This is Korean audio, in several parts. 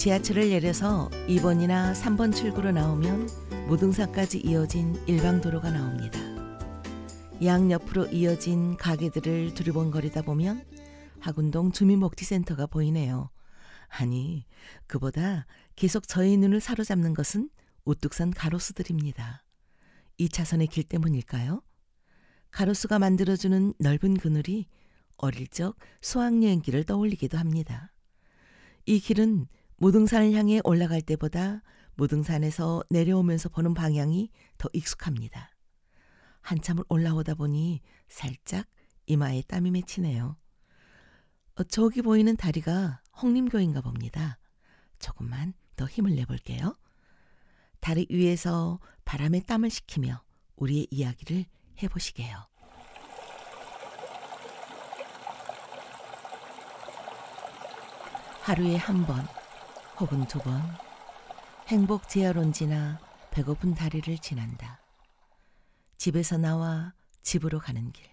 지하철을 내려서 2번이나 3번 출구로 나오면 무등산까지 이어진 일방도로가 나옵니다. 양옆으로 이어진 가게들을 두리번거리다 보면 하군동 주민복지센터가 보이네요. 아니, 그보다 계속 저의 눈을 사로잡는 것은 우뚝 선 가로수들입니다. 2차선의 길 때문일까요? 가로수가 만들어주는 넓은 그늘이 어릴 적 수학여행길을 떠올리기도 합니다. 이 길은 무등산을 향해 올라갈 때보다 무등산에서 내려오면서 보는 방향이 더 익숙합니다. 한참을 올라오다 보니 살짝 이마에 땀이 맺히네요. 저기 보이는 다리가 홍림교인가 봅니다. 조금만 더 힘을 내볼게요. 다리 위에서 바람에 땀을 식히며 우리의 이야기를 해보시게요. 하루에 한 번 혹은 두 번 행복 제어론지나 배고픈 다리를 지난다. 집에서 나와 집으로 가는 길.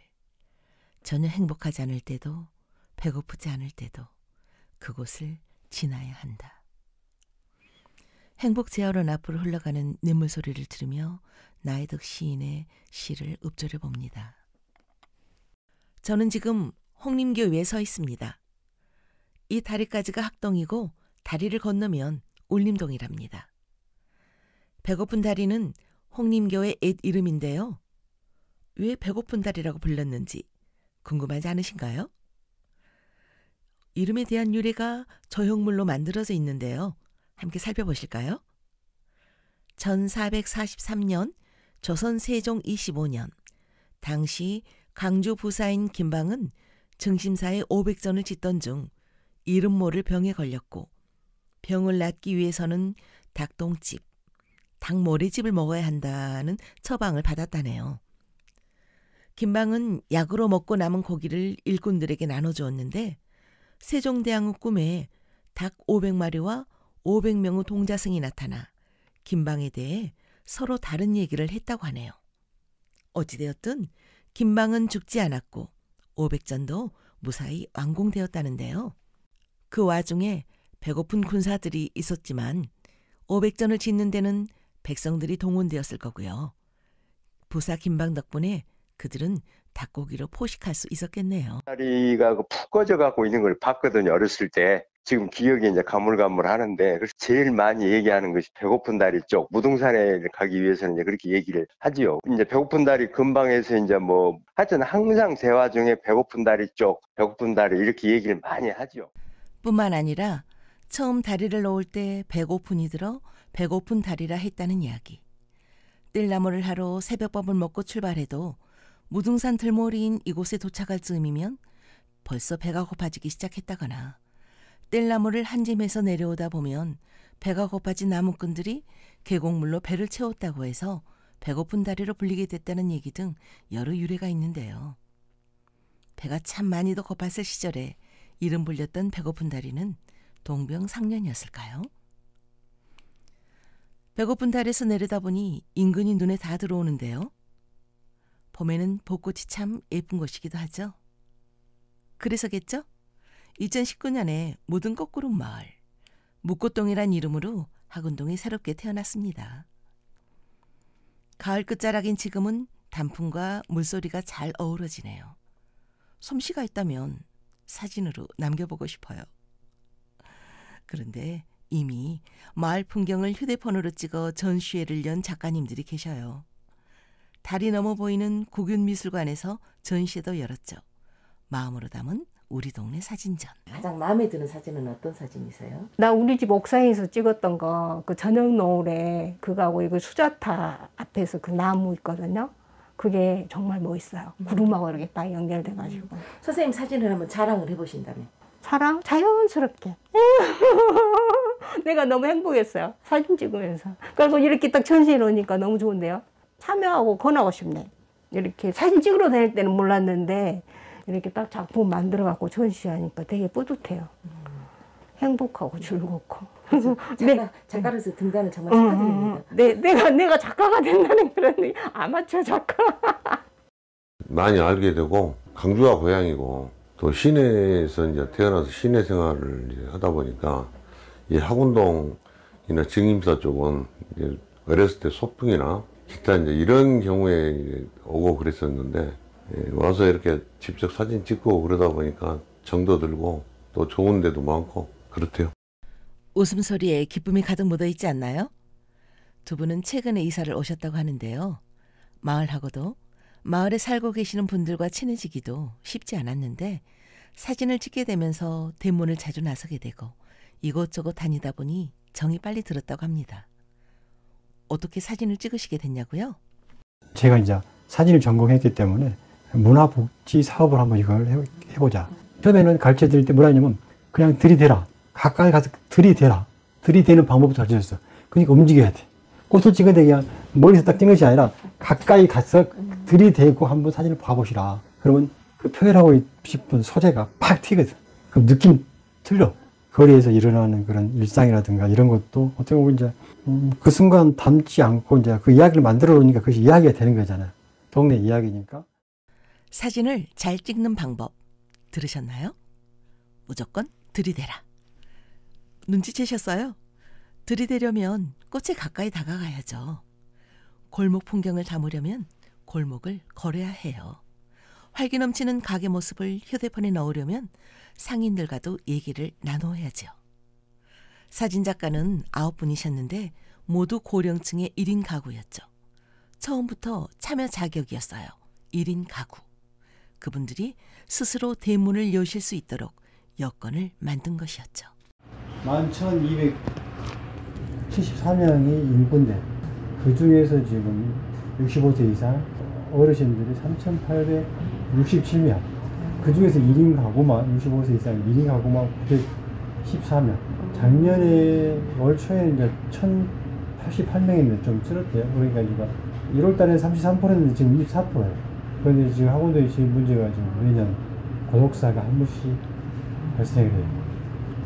전혀 행복하지 않을 때도 배고프지 않을 때도 그곳을 지나야 한다. 행복 제어론 앞으로 흘러가는 눈물 소리를 들으며 나혜덕 시인의 시를 읊조려 봅니다. 저는 지금 홍림교 위에 서 있습니다. 이 다리까지가 학동이고 다리를 건너면 울림동이랍니다. 배고픈 다리는 홍림교의 옛 이름인데요. 왜 배고픈 다리라고 불렀는지 궁금하지 않으신가요? 이름에 대한 유래가 저형물로 만들어져 있는데요. 함께 살펴보실까요? 1443년 조선 세종 25년 당시 강주 부사인 김방은 증심사에 500전을 짓던 중 이름 모를 병에 걸렸고 병을 낫기 위해서는 닭똥집, 닭모래집을 먹어야 한다는 처방을 받았다네요. 김방은 약으로 먹고 남은 고기를 일꾼들에게 나눠주었는데 세종대왕의 꿈에 닭 500마리와 500명의 동자승이 나타나 김방에 대해 서로 다른 얘기를 했다고 하네요. 어찌되었든 김방은 죽지 않았고 500전도 무사히 완공되었다는데요. 그 와중에 배고픈 군사들이 있었지만 500전을 짓는 데는 백성들이 동원되었을 거고요. 부사 김방 덕분에 그들은 닭고기로 포식할 수 있었겠네요. 다리가 푹 꺼져 갖고 있는 걸 봤거든요. 어렸을 때. 지금 기억이 이제 가물가물하는데 그래서 제일 많이 얘기하는 것이 배고픈 다리 쪽 무등산에 가기 위해서는 이제 그렇게 얘기를 하지요. 이제 배고픈 다리 근방에서 이제 뭐 하여튼 항상 대화 중에 배고픈 다리 쪽, 배고픈 다리 이렇게 얘기를 많이 하지요. 뿐만 아니라 처음 다리를 놓을 때 배고픈이 들어 배고픈 다리라 했다는 이야기. 뜰나무를 하러 새벽밥을 먹고 출발해도 무등산 들모리인 이곳에 도착할 즈음이면 벌써 배가 고파지기 시작했다거나 뜰나무를 한 짐에서 내려오다 보면 배가 고파진 나무꾼들이 계곡물로 배를 채웠다고 해서 배고픈 다리로 불리게 됐다는 얘기 등 여러 유래가 있는데요. 배가 참 많이도 고팠을 시절에 이름 불렸던 배고픈 다리는 동병상련이었을까요? 배고픈 다리에서 내려다보니 인근이 눈에 다 들어오는데요. 봄에는 벚꽃이 참 예쁜 곳이기도 하죠. 그래서겠죠? 2019년에 모든 꽃구름 마을, 묵꽃동이란 이름으로 하군동이 새롭게 태어났습니다. 가을 끝자락인 지금은 단풍과 물소리가 잘 어우러지네요. 솜씨가 있다면 사진으로 남겨보고 싶어요. 그런데 이미 마을 풍경을 휴대폰으로 찍어 전시회를 연 작가님들이 계셔요. 다리 넘어 보이는 국윤미술관에서 전시회도 열었죠. 마음으로 담은 우리 동네 사진전. 가장 마음에 드는 사진은 어떤 사진이세요? 나 우리 집 옥상에서 찍었던 거, 그 저녁 노을에 그거하고 이거 수자타 앞에서 그 나무 있거든요. 그게 정말 멋있어요. 구름하고 이렇게 딱 연결돼가지고. 선생님 사진을 한번 자랑을 해보신다면? 사랑? 자연스럽게. 내가 너무 행복했어요. 사진 찍으면서. 그리고 이렇게 딱 전시해 놓으니까 너무 좋은데요. 참여하고 권하고 싶네. 이렇게 사진 찍으러 다닐 때는 몰랐는데 이렇게 딱 작품 만들어갖고 전시하니까 되게 뿌듯해요. 행복하고 즐겁고. 작가로서 등단을 정말 축하드립니다. 내가 작가가 된다는 그런 아마추어 작가. 많이 알게 되고 강주가 고향이고 또 시내에서 이제 태어나서 시내 생활을 이제 하다 보니까 이 학운동이나 증임사 쪽은 이제 어렸을 때 소풍이나 기타 이제 이런 경우에 이제 오고 그랬었는데, 와서 이렇게 직접 사진 찍고 그러다 보니까 정도 들고 또 좋은 데도 많고 그렇대요. 웃음소리에 기쁨이 가득 묻어있지 않나요? 두 분은 최근에 이사를 오셨다고 하는데요. 마을하고도 마을에 살고 계시는 분들과 친해지기도 쉽지 않았는데 사진을 찍게 되면서 대문을 자주 나서게 되고 이곳저곳 다니다 보니 정이 빨리 들었다고 합니다. 어떻게 사진을 찍으시게 됐냐고요? 제가 이제 사진을 전공했기 때문에 문화복지 사업을 한번 이걸 해보자. 처음에는 가르쳐 드릴 때 뭐라 했냐면 그냥 들이대라. 가까이 가서 들이대라. 들이대는 방법도 가르쳐줬어. 그러니까 움직여야 돼. 꽃을 찍어야 그냥 멀리서 딱 찍는 것이 아니라 가까이 가서 들이대고 한번 사진을 봐보시라. 그러면 그 표현하고 싶은 소재가 팍 튀거든. 그럼 느낌 틀려. 거리에서 일어나는 그런 일상이라든가 이런 것도 어떻게 보면 이제 그 순간 담지 않고 이제 그 이야기를 만들어 놓으니까 그것이 이야기가 되는 거잖아요. 동네 이야기니까. 사진을 잘 찍는 방법 들으셨나요? 무조건 들이대라. 눈치채셨어요? 들이대려면 꽃에 가까이 다가가야죠. 골목 풍경을 담으려면 골목을 걸어야 해요. 활기 넘치는 가게 모습을 휴대폰에 넣으려면 상인들과도 얘기를 나눠야죠. 사진작가는 9분이셨는데 모두 고령층의 1인 가구였죠. 처음부터 참여 자격이었어요. 1인 가구. 그분들이 스스로 대문을 여실 수 있도록 여건을 만든 것이었죠. 11,274명이 인구인데 그 중에서 지금 65세 이상 어르신들이 3,867명. 그 중에서 1인 가구만 65세 이상 1인 가구만 914명. 작년에 올 초에는 이제 1,088명인데 좀 줄었대요. 그러니까 이거 1월 달에 33%인데 지금 24%예요. 그런데 지금 학원도에 지금 문제가 지금 매년 고독사가 한 번씩 발생을 해요.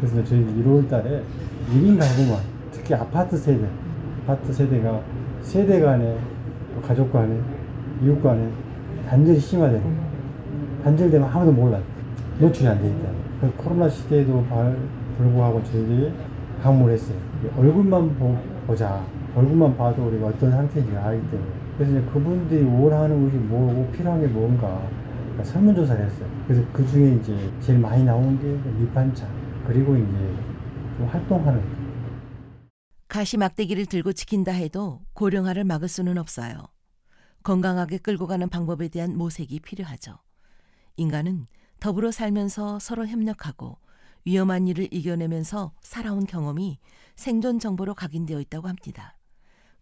그래서 저희 1월 달에 1인 가구만, 특히 아파트 세대가 세대 간에, 가족 간에, 이웃 간에 단절이 심화되고, 단절되면 아무도 몰라요. 노출이 안 돼 있다. 코로나 시대에도 불구하고 저희들이 방문을 했어요. 얼굴만 보자. 얼굴만 봐도 우리가 어떤 상태인지 알기 때문에. 그래서 이제 그분들이 원하는 것이 뭐고 필요한 게 뭔가 설문조사를 했어요. 그래서 그 중에 이제 제일 많이 나온 게 밑반찬, 그리고 이제 좀 활동하는 거. 가시 막대기를 들고 지킨다 해도 고령화를 막을 수는 없어요. 건강하게 끌고 가는 방법에 대한 모색이 필요하죠. 인간은 더불어 살면서 서로 협력하고 위험한 일을 이겨내면서 살아온 경험이 생존 정보로 각인되어 있다고 합니다.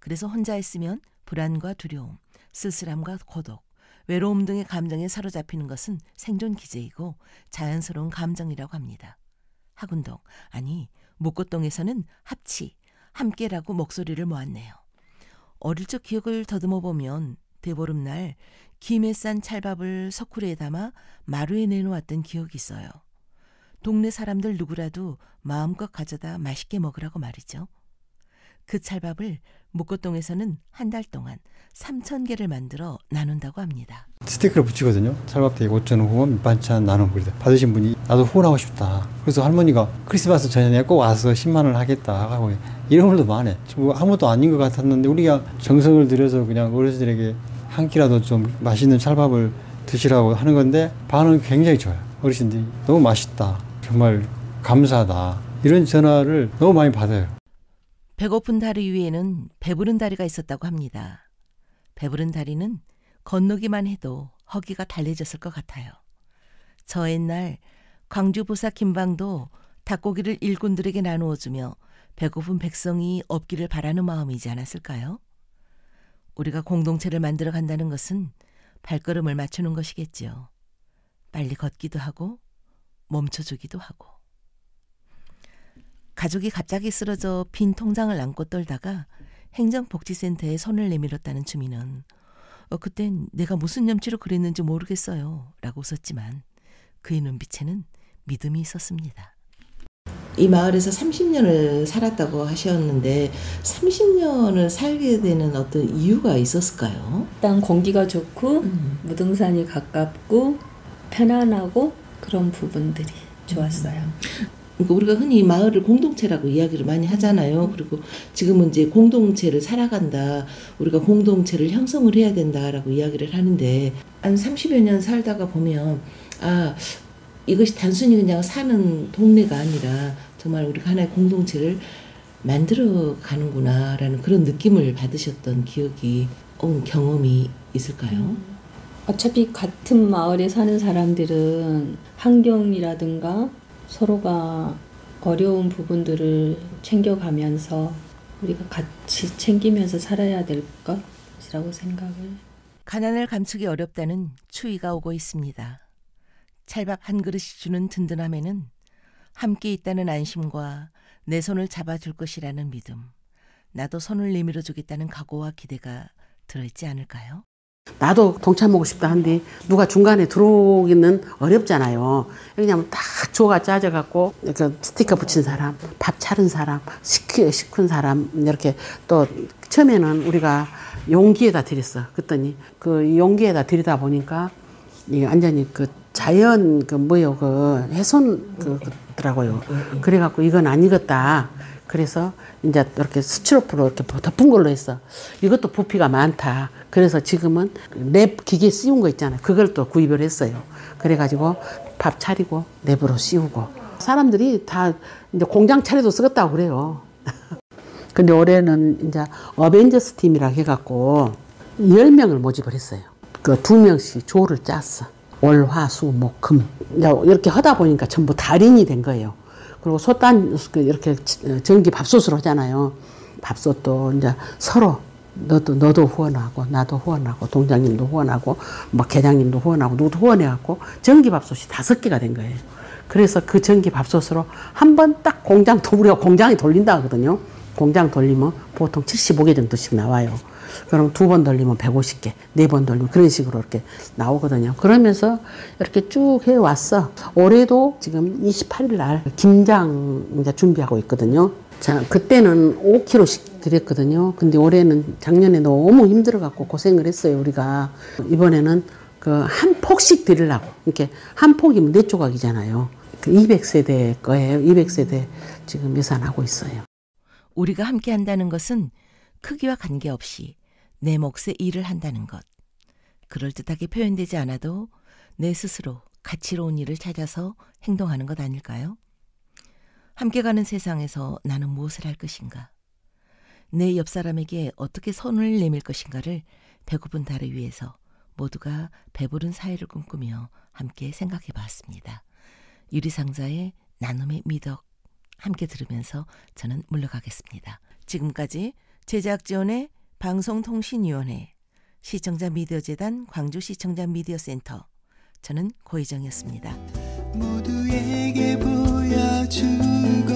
그래서 혼자 있으면 불안과 두려움, 쓸쓸함과 고독, 외로움 등의 감정에 사로잡히는 것은 생존 기제이고 자연스러운 감정이라고 합니다. 학운동, 아니 목꽃동에서는 합치, 함께라고 목소리를 모았네요. 어릴 적 기억을 더듬어 보면 대보름날 김에 싼 찰밥을 석굴에 담아 마루에 내놓았던 기억이 있어요. 동네 사람들 누구라도 마음껏 가져다 맛있게 먹으라고 말이죠. 그 찰밥을 목꽃동에서는 한 달 동안 3,000개를 만들어 나눈다고 합니다. 스티커를 붙이거든요. 찰밥대기 5,000원 밑반찬 나눔. 받으신 분이 나도 후원하고 싶다. 그래서 할머니가 크리스마스 전에 꼭 와서 10만 원 하겠다 하고 이런 분도 많아. 아무것도 아닌 것 같았는데 우리가 정성을 들여서 그냥 어르신들에게 한 끼라도 좀 맛있는 찰밥을 드시라고 하는 건데 반응이 굉장히 좋아요. 어르신들이 너무 맛있다. 정말 감사하다. 이런 전화를 너무 많이 받아요. 배고픈 다리 위에는 배부른 다리가 있었다고 합니다. 배부른 다리는 건너기만 해도 허기가 달래졌을 것 같아요. 저 옛날 광주 부사 김방도 닭고기를 일꾼들에게 나누어주며 배고픈 백성이 없기를 바라는 마음이지 않았을까요? 우리가 공동체를 만들어 간다는 것은 발걸음을 맞추는 것이겠지요. 빨리 걷기도 하고 멈춰주기도 하고. 가족이 갑자기 쓰러져 빈 통장을 안고 떨다가 행정복지센터에 손을 내밀었다는 주민은 그땐 내가 무슨 염치로 그랬는지 모르겠어요 라고 웃었지만 그의 눈빛에는 믿음이 있었습니다. 이 마을에서 30년을 살았다고 하셨는데 30년을 살게 되는 어떤 이유가 있었을까요? 일단 공기가 좋고 무등산이 가깝고 편안하고 그런 부분들이 좋았어요. 그러니까 우리가 흔히 마을을 공동체라고 이야기를 많이 하잖아요. 그리고 지금은 이제 공동체를 살아간다. 우리가 공동체를 형성을 해야 된다라고 이야기를 하는데 한 30여 년 살다가 보면 이것이 단순히 그냥 사는 동네가 아니라 정말 우리가 하나의 공동체를 만들어 가는구나라는 그런 느낌을 받으셨던 기억이 경험이 있을까요? 어차피 같은 마을에 사는 사람들은 환경이라든가 서로가 어려운 부분들을 챙겨가면서 우리가 같이 챙기면서 살아야 될 것이라고 생각을. 가난을 감추기 어렵다는 추위가 오고 있습니다. 찰밥 한 그릇이 주는 든든함에는 함께 있다는 안심과 내 손을 잡아줄 것이라는 믿음, 나도 손을 내밀어 주겠다는 각오와 기대가 들어있지 않을까요? 나도 동참하고 싶다 한데 누가 중간에 들어오기는 어렵잖아요. 그냥 딱 조가 짜져갖고 스티커 붙인 사람, 밥 차린 사람, 시큰 사람 이렇게 또 처음에는 우리가 용기에다 드렸어. 그랬더니 그 용기에다 드리다 보니까 이게 완전히 그 자연 훼손 더라고요. 그래갖고 이건 아니겠다. 그래서 이제 이렇게 스티로폼으로 이렇게 덮은 걸로 했어. 이것도 부피가 많다. 그래서 지금은 랩 기계 씌운 거 있잖아요. 그걸 또 구입을 했어요. 그래가지고 밥 차리고 랩으로 씌우고 사람들이 다 이제 공장 차려도 쓰겠다고 그래요. 근데 올해는 이제 어벤져스 팀이라 해갖고 10명을 모집을 했어요. 그 2명씩 조를 짰어. 월, 화, 수, 목, 금. 이렇게 하다 보니까 전부 달인이 된 거예요. 그리고 이렇게 전기 밥솥으로 하잖아요. 밥솥도 이제 서로 너도 후원하고 나도 후원하고 동장님도 후원하고 뭐 계장님도 후원하고 누구도 후원해갖고 전기 밥솥이 5개가 된 거예요. 그래서 그 전기 밥솥으로 한 번 딱 우리가 공장이 돌린다 하거든요. 공장 돌리면 보통 75개 정도씩 나와요. 그럼 2번 돌리면 150개, 4번 돌리면 그런 식으로 이렇게 나오거든요. 그러면서 이렇게 쭉 해왔어. 올해도 지금 28일 날 김장 이제 준비하고 있거든요. 자, 그때는 5kg씩 드렸거든요. 근데 올해는 작년에 너무 힘들어갖고 고생을 했어요, 우리가. 이번에는 그 한 폭씩 드리려고. 이렇게 한 폭이면 4조각이잖아요. 200세대 거예요. 200세대 지금 예산하고 있어요. 우리가 함께 한다는 것은 크기와 관계없이 내 몫의 일을 한다는 것. 그럴듯하게 표현되지 않아도 내 스스로 가치로운 일을 찾아서 행동하는 것 아닐까요? 함께 가는 세상에서 나는 무엇을 할 것인가? 내 옆 사람에게 어떻게 손을 내밀 것인가를 배고픈 달을 위해서 모두가 배부른 사회를 꿈꾸며 함께 생각해 봤습니다. 유리상자의 나눔의 미덕 함께 들으면서 저는 물러가겠습니다. 지금까지 제작지원의 방송통신위원회, 시청자 미디어재단 광주시청자 미디어센터, 저는 고희정이었습니다. 모두에게 보여주고